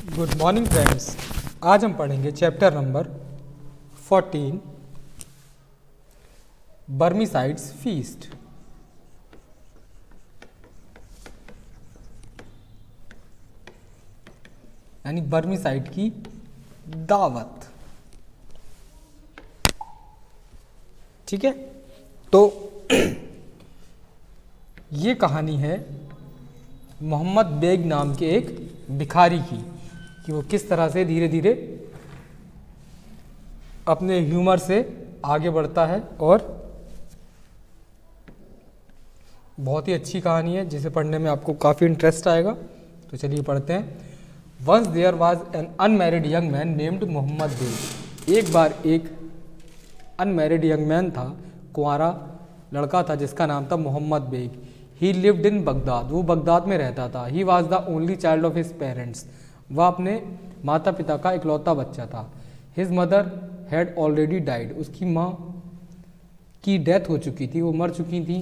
Good morning friends. आज हम पढ़ेंगे चैप्टर नंबर 14 बर्मीसाइड्स फीस्ट। यानी बर्मीसाइड की दावत। ठीक है, तो ये कहानी है मोहम्मद बेग नाम के एक भिखारी की, कि वो किस तरह से धीरे धीरे अपने ह्यूमर से आगे बढ़ता है। और बहुत ही अच्छी कहानी है जिसे पढ़ने में आपको काफ़ी इंटरेस्ट आएगा। तो चलिए पढ़ते हैं। Once there was an unmarried young man named Mohammed Beg. एक बार एक अनमैरिड यंग मैन था, कुंवारा लड़का था जिसका नाम था Mohammad Beg. He lived in Baghdad, वो बगदाद में रहता था। He was the only child of his parents, वह अपने माता पिता का इकलौता बच्चा था। His mother had already died, उसकी माँ की डेथ हो चुकी थी, वो मर चुकी थी।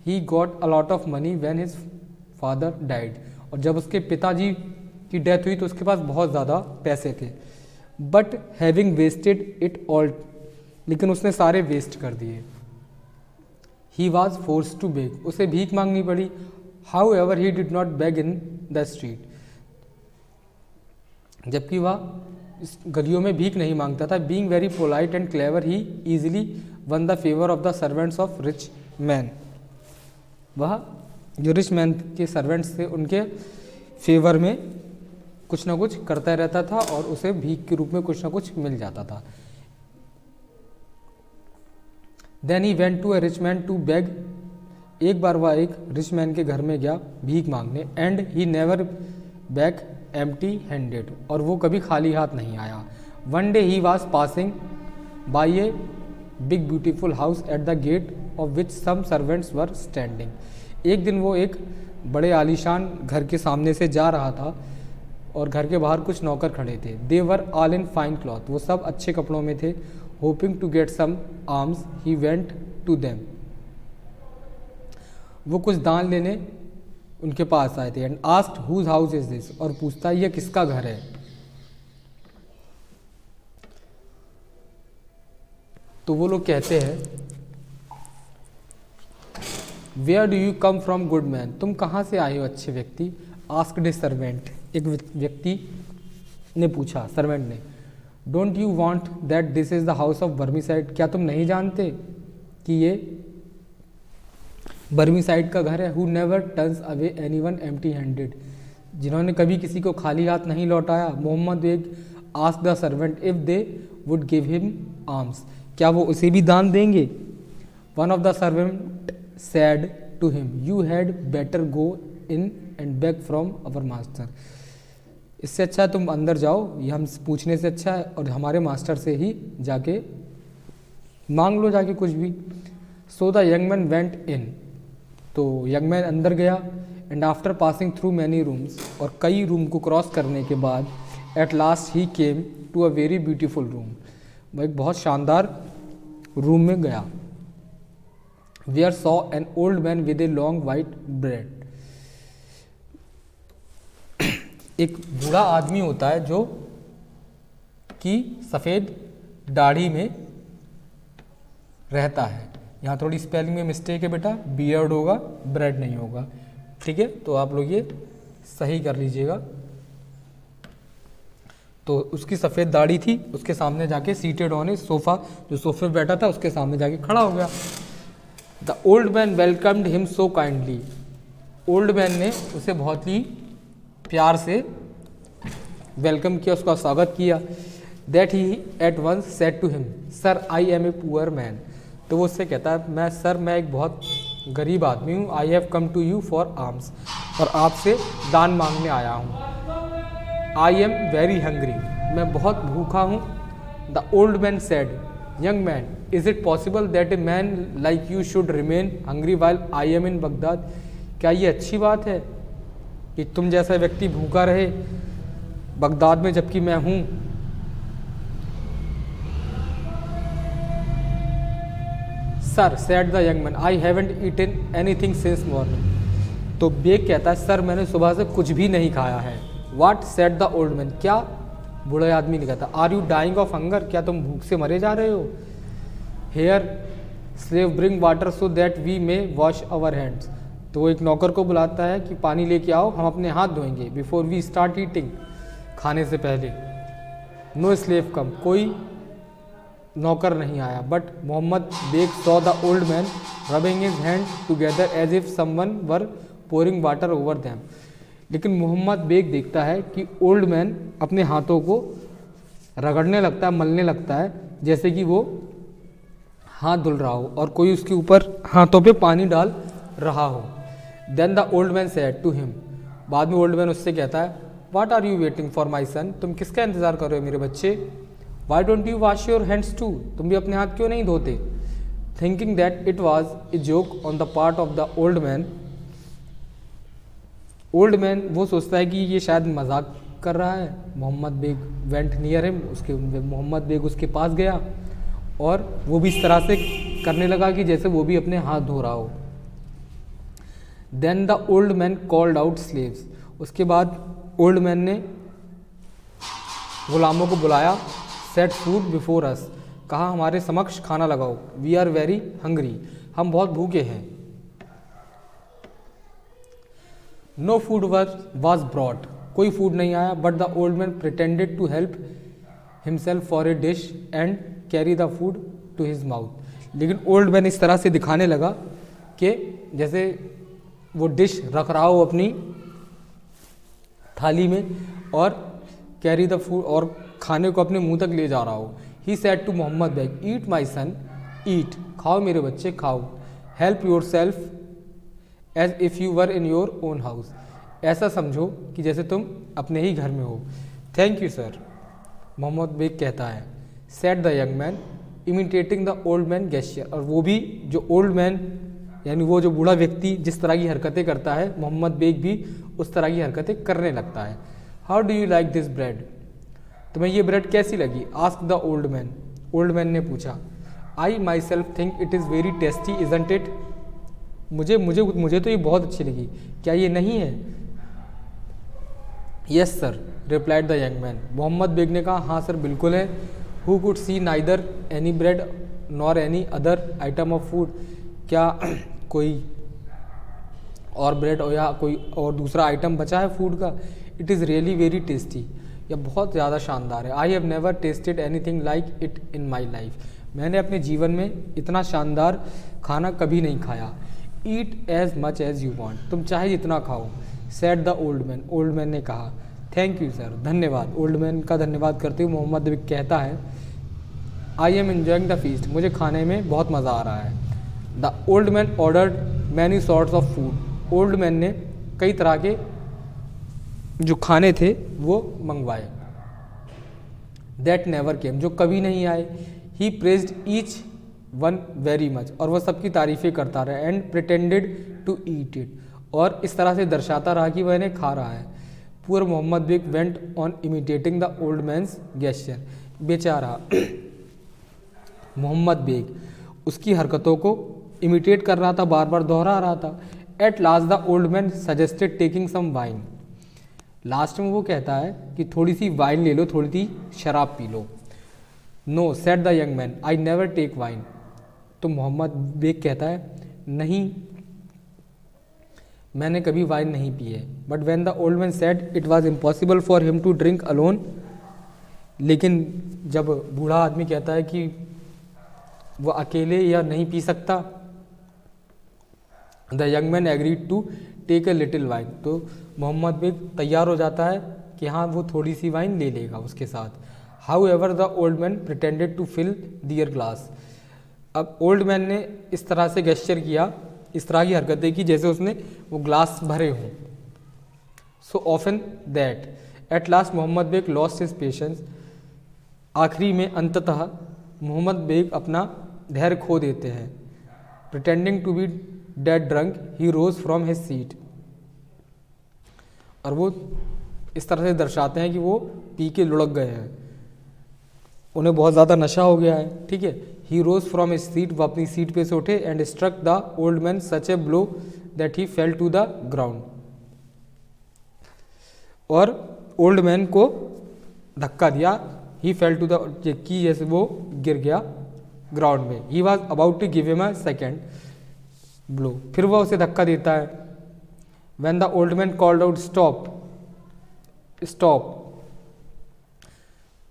He got a lot of money when his father died, और जब उसके पिताजी की डेथ हुई तो उसके पास बहुत ज़्यादा पैसे थे। But having wasted it all, लेकिन उसने सारे वेस्ट कर दिए। He was force to beg, उसे भीख मांगनी पड़ी। However he did not beg in the street, जबकि वह इस गलियों में भीख नहीं मांगता था। Being very polite and clever he easily won the favour of the servants of rich man, वह जो रिच मैन के सर्वेंट्स थे उनके फेवर में कुछ ना कुछ करता रहता था और उसे भीख के रूप में कुछ ना कुछ मिल जाता था। Then he went to a rich man to beg, एक बार वह एक रिच मैन के घर में गया भीख मांगने। And he never back empty handed, और वो कभी खाली हाथ नहीं आया। One day he was passing by a big beautiful house at the gate of which some servants were standing. एक दिन वो एक बड़े आलीशान घर के सामने से जा रहा था और घर के बाहर कुछ नौकर खड़े थे। They were all in fine cloth, वो सब अच्छे कपड़ों में थे। Hoping to get some alms he went to them, वो कुछ दान लेने उनके पास आए थे। And asked whose house is this, और पूछता है ये किसका घर है। तो वो लोग कहते हैं where do you come from good man, तुम कहाँ से आए हो अच्छे व्यक्ति। आस्क्ड ए सर्वेंट, एक व्यक्ति ने पूछा, सर्वेंट ने। Don't you want that this is the house of Barmecide, क्या तुम नहीं जानते कि ये बर्मीसाइड का घर है। Who never turns away anyone empty handed, जिन्होंने कभी किसी को खाली हाथ नहीं लौटाया। Mohammed Beg asked the servant if they would give him alms, क्या वो उसे भी दान देंगे। One of the servant said to him you had better go in and beg from our master, इससे अच्छा तुम अंदर जाओ, ये हम पूछने से अच्छा है, और हमारे मास्टर से ही जाके मांग लो जाके कुछ भी। So the young man went in, तो यंग मैन अंदर गया। And after passing through many rooms, और कई रूम को क्रॉस करने के बाद at last he came to a very beautiful room, वह एक बहुत शानदार रूम में गया। Where saw an old man with a long white beard, एक बूढ़ा आदमी होता है जो कि सफ़ेद दाढ़ी में रहता है। यहाँ थोड़ी स्पेलिंग में मिस्टेक है बेटा, बियर्ड होगा, ब्रेड नहीं होगा। ठीक है, तो आप लोग ये सही कर लीजिएगा। तो उसकी सफ़ेद दाढ़ी थी, उसके सामने जाके सीटेड ऑन ए सोफ़ा, जो सोफे पे बैठा था उसके सामने जाके खड़ा हो गया। The old man welcomed him so kindly, old man ने उसे बहुत ही प्यार से वेलकम किया, उसका स्वागत किया। That he at once said to him sir I am a poor man, तो वो उससे कहता है मैं एक बहुत गरीब आदमी हूँ। I have come to you for alms, और आपसे दान मांगने आया हूँ। आई एम वेरी हंग्री, मैं बहुत भूखा हूँ। The old man said young man is it possible that A man like you should remain hungry while I am in Baghdad, क्या ये अच्छी बात है कि तुम जैसा व्यक्ति भूखा रहे बगदाद में जबकि मैं हूँ। Sir said the young man I haven't eaten anything since morning, तो बेग कहता है सर मैंने सुबह से कुछ भी नहीं खाया है। What said the old man, क्या बूढ़े आदमी ने कहता, are you dying of hunger, क्या तुम भूख से मरे जा रहे हो। Here slave bring water so that we may wash our hands, तो वो एक नौकर को बुलाता है कि पानी लेके आओ, हम अपने हाथ धोएंगे, बिफोर वी स्टार्ट ईटिंग, खाने से पहले। नो स्लेव कम, कोई नौकर नहीं आया, but Mohammed Beg saw the old man rubbing his hand together as if someone were pouring water over them, लेकिन मोहम्मद बेग देखता है कि ओल्ड मैन अपने हाथों को रगड़ने लगता है, मलने लगता है, जैसे कि वो हाथ धुल रहा हो और कोई उसके ऊपर हाथों पे पानी डाल रहा हो। Then the old man said to him, बाद में ओल्ड मैन उससे कहता है, what are you waiting for my son, तुम किसका इंतजार कर रहे हो मेरे बच्चे। Why don't you wash your hands too, तुम भी अपने हाथ क्यों नहीं धोते। Thinking that it was a joke on the part of the old man, old man वो सोचता है कि ये शायद मजाक कर रहा है। Mohammed bag went near him, उसके मोहम्मद बेग उसके पास गया और वो भी इस तरह से करने लगा कि जैसे वो भी अपने हाथ धो रहा हो। Then the old man called out slaves, उसके बाद ओल्ड मैन ने गुलामों को बुलाया। सेट फूड बिफोर अस, कहा हमारे समक्ष खाना लगाओ। वी आर वेरी हंग्री, हम बहुत भूखे हैं। नो फूड वॉज ब्रॉट, कोई फूड नहीं आया, but the old man pretended to help himself for a dish and carry the food to his mouth, लेकिन ओल्ड मैन इस तरह से दिखाने लगा कि जैसे वो डिश रख रहा हो अपनी थाली में और कैरी द फूड और खाने को अपने मुंह तक ले जा रहा हो। He said to Mohammed Beg, eat my son eat, खाओ मेरे बच्चे खाओ। Help yourself as if you were in your own house, ऐसा समझो कि जैसे तुम अपने ही घर में हो। Thank you sir, Mohammad Beg कहता है। Said the young man imitating the old man gesture, और वो भी जो ओल्ड मैन यानी वो जो बूढ़ा व्यक्ति जिस तरह की हरकतें करता है, मोहम्मद बेग भी उस तरह की हरकतें करने लगता है। How do you like this bread, तुम्हें ये ब्रेड कैसी लगी। Ask the old man, old man ने पूछा। I myself think it is very tasty isn't it, मुझे मुझे मुझे तो ये बहुत अच्छी लगी, क्या ये नहीं है। Yes sir, replied the young man, Mohammad Beg ने कहा हाँ सर बिल्कुल है। Who could see neither any bread nor any other item of food, क्या कोई और ब्रेड और या कोई और दूसरा आइटम बचा है फूड का। It is really very tasty, यह बहुत ज़्यादा शानदार है। I have never tested anything like it in my life, मैंने अपने जीवन में इतना शानदार खाना कभी नहीं खाया। Eat as much as you want, तुम चाहे जितना खाओ। Said the old man, old man ने कहा। थैंक यू सर, धन्यवाद। ओल्ड मैन का धन्यवाद करते हुए मोहम्मद बेग कहता है, I am enjoying the feast, मुझे खाने में बहुत मज़ा आ रहा है। The old man ordered many sorts of food, old man ने कई तरह के जो खाने थे वो मंगवाए। दैट नेवर केम, जो कभी नहीं आए। He praised each one very much, और वह सबकी तारीफ़ें करता रहा। And pretended to eat it, और इस तरह से दर्शाता रहा कि वह इन्हें खा रहा है। Poor Mohammad bag went on imitating the old man's gesture, बेचारा मोहम्मद बेग उसकी हरकतों को इमिटेट कर रहा था, बार बार दोहरा रहा था। At last the old man suggested taking some wine, last में वो कहता है कि थोड़ी सी वाइन ले लो, थोड़ी सी शराब पी लो। No said the young man, I never take wine, तो मोहम्मद बेग कहता है नहीं, मैंने कभी वाइन नहीं पी है। But when the old man said it was impossible for him to drink alone, लेकिन जब बूढ़ा आदमी कहता है कि वो अकेले या नहीं पी सकता, the young man agreed to take a little wine, तो मोहम्मद बेग तैयार हो जाता है कि हाँ वो थोड़ी सी वाइन ले लेगा उसके साथ। However the old man pretended to fill their glass, अब ओल्ड मैन ने इस तरह से गेस्चर किया, इस तरह की हरकतें की जैसे उसने वो ग्लास भरे हों। So often that at last Mohammad Beg lost his patience, आखिरी में अंततः मोहम्मद बेग अपना धैर्य खो देते हैं। Pretending to be dead drunk he rose from his seat, और वो इस तरह से दर्शाते हैं कि वो पी के लुढ़क गए हैं, उन्हें बहुत ज़्यादा नशा हो गया है। ठीक है, he rose from his seat, वो अपनी सीट पे से उठे। And struck the old man such a blow that he fell to the ground, और ओल्ड मैन को धक्का दिया, ही फेल टू द की, जैसे वो गिर गया ग्राउंड में। He was about to give him a second blow, फिर वह उसे धक्का देता है। When the old man called out stop stop,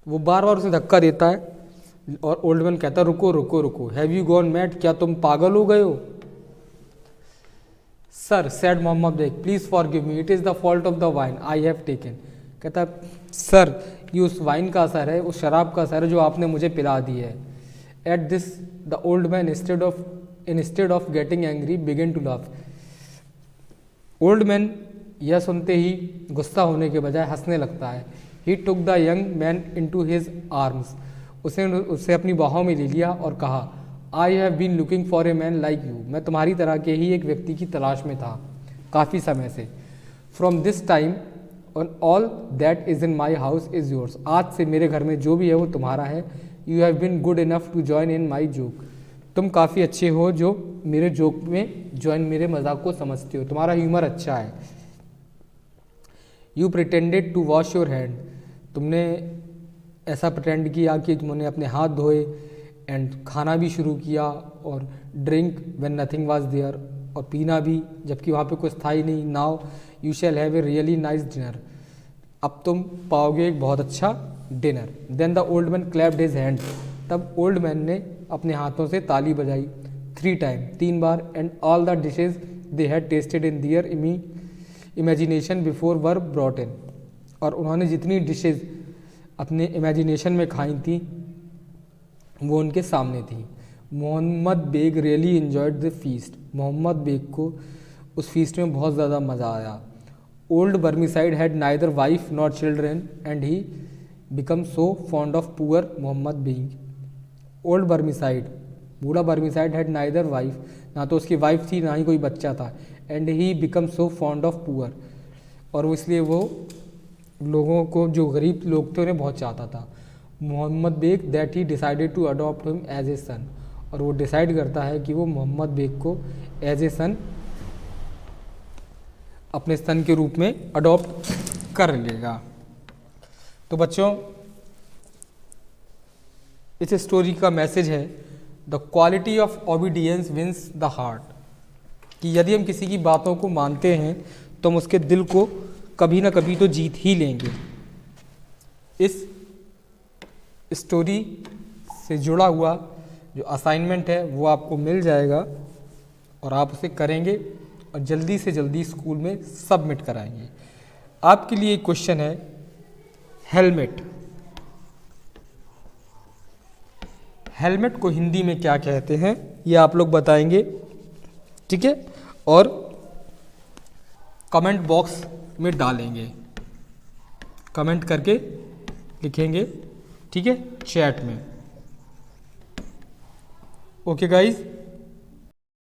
वो बार बार उसे धक्का देता है और ओल्ड मैन कहता है रुको रुको रुको, हैव यू गॉन मैड, क्या तुम पागल हो गए हो। Sir said Mohammad Beg please forgive me, it is the fault of the wine I have taken. कहता सर ये उस वाइन का असर है, उस शराब का असर है जो आपने मुझे पिला दी है। At this the old man instead of getting angry begin to laugh. Old man यह सुनते ही गुस्सा होने के बजाय हंसने लगता है। He took the young man into his arms, उसने उसे अपनी बाहों में ले लिया और कहा I have been looking for a man like you, मैं तुम्हारी तरह के ही एक व्यक्ति की तलाश में था काफ़ी समय से। From this time on all that is in my house is yours, आज से मेरे घर में जो भी है वो तुम्हारा है। You have been good enough to join in my joke, तुम काफ़ी अच्छे हो जो मेरे जोक में ज्वाइन, मेरे मजाक को समझते हो, तुम्हारा ह्यूमर अच्छा है। You pretended to wash your hand, तुमने ऐसा प्रटेंड किया कि तुमने अपने हाथ धोए, एंड खाना भी शुरू किया, और drink when nothing was there, और पीना भी जबकि वहाँ पे कुछ था ही नहीं। Now you shall have a really nice dinner, अब तुम पाओगे एक बहुत अच्छा dinner. Then the old man clapped his hand, तब ओल्ड मैन ने अपने हाथों से ताली बजाई 3 टाइम, 3 बार। And all the dishes they had tasted in their imagination before were brought in, और उन्होंने जितनी डिशेज अपने इमेजिनेशन में खाई थी वो उनके सामने थी। Mohammed Beg really enjoyed the feast, Mohammed Beg को उस फीस्ट में बहुत ज़्यादा मज़ा आया। Old Barmecide had neither wife not children and he become so fond of poor Mohammad Beg. Old Barmecide, बूढ़ा बर्मीसाइड हैड नाइदर वाइफ, ना तो उसकी वाइफ थी ना ही कोई बच्चा था। And he become so fond of poor, और वो इसलिए वो लोगों को, जो गरीब लोग थे उन्हें बहुत चाहता था। Mohammad Beg that he decided to adopt him as a son, और वो डिसाइड करता है कि वो मोहम्मद बेग को एज ए सन, अपने सन के रूप में अडॉप्ट कर लेगा। तो बच्चों इस स्टोरी का मैसेज है the quality of obedience wins the heart, कि यदि हम किसी की बातों को मानते हैं तो हम उसके दिल को कभी ना कभी तो जीत ही लेंगे। इस स्टोरी से जुड़ा हुआ जो असाइनमेंट है वो आपको मिल जाएगा और आप उसे करेंगे और जल्दी से जल्दी स्कूल में सबमिट कराएंगे। आपके लिए एक क्वेश्चन है, हेलमेट, हेलमेट को हिंदी में क्या कहते हैं ये आप लोग बताएंगे, ठीक है, और कमेंट बॉक्स में डालेंगे, कमेंट करके लिखेंगे, ठीक है, चैट में। Okay guys.